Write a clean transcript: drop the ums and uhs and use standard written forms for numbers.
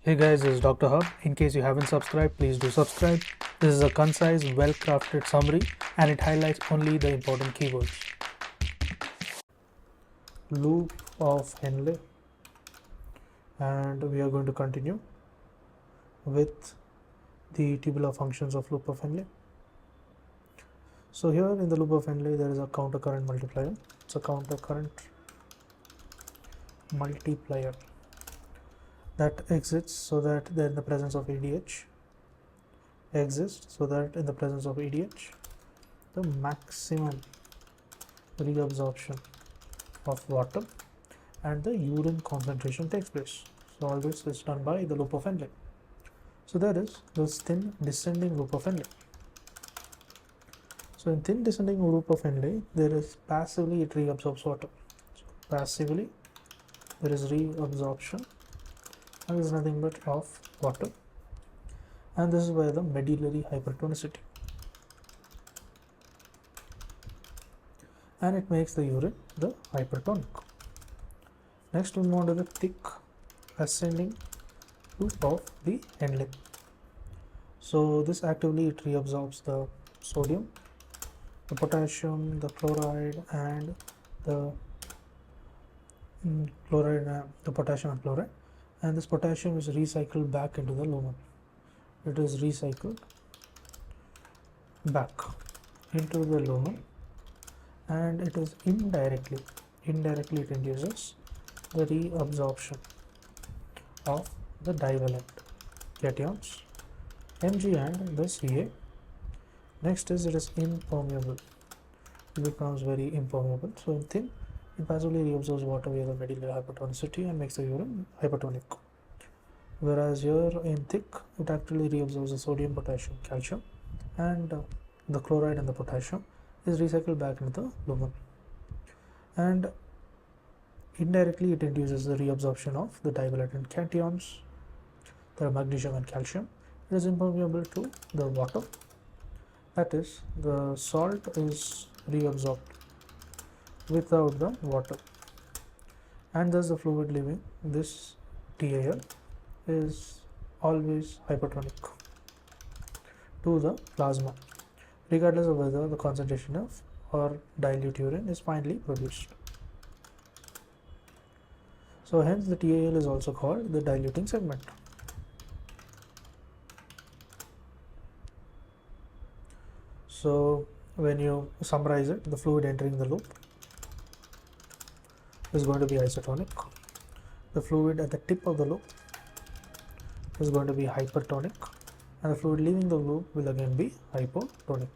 Hey guys, this is Dr. Hub. In case you haven't subscribed, please do subscribe. This is a concise, well-crafted summary and it highlights only the important keywords. Loop of Henley, and we are going to continue with the tubular functions of loop of Henley. So here in the loop of Henley there is a counter current multiplier. It's a counter current multiplier that exists so that they're in the presence of EDH the maximum reabsorption of water and the urine concentration takes place. So all this is done by the loop of Henley. So there is this thin descending loop of Henley. So in thin descending loop of Henley, there is passively it reabsorbs water. So passively there is reabsorption, and there is nothing but of water, and this is where the medullary hypertonicity, and it makes the urine the hypertonic. Next we move on to the thick ascending loop of the Henley. So this actively it reabsorbs the sodium, the potassium, the chloride, and the potassium and chloride, and this potassium is recycled back into the lumen. It is recycled back into the lumen, and it is indirectly it induces the reabsorption of the divalent cations Mg and the Ca. Next is it is impermeable. It becomes very impermeable. So in thin, it passively reabsorbs water via the medullary hypertonicity and makes the urine hypertonic. Whereas here in thick, it actually reabsorbs the sodium, potassium, calcium, and the chloride and the potassium is recycled back into the lumen. And indirectly, it induces the reabsorption of the divalent cations, the magnesium and calcium. It is impermeable to the water. That is, the salt is reabsorbed without the water, and thus the fluid leaving this TAL is always hypertonic to the plasma, regardless of whether the concentration of or dilute urine is finally produced. So hence the TAL is also called the diluting segment. So when you summarize it, the fluid entering the loop is going to be isotonic. The fluid at the tip of the loop is going to be hypertonic, and the fluid leaving the loop will again be hypotonic.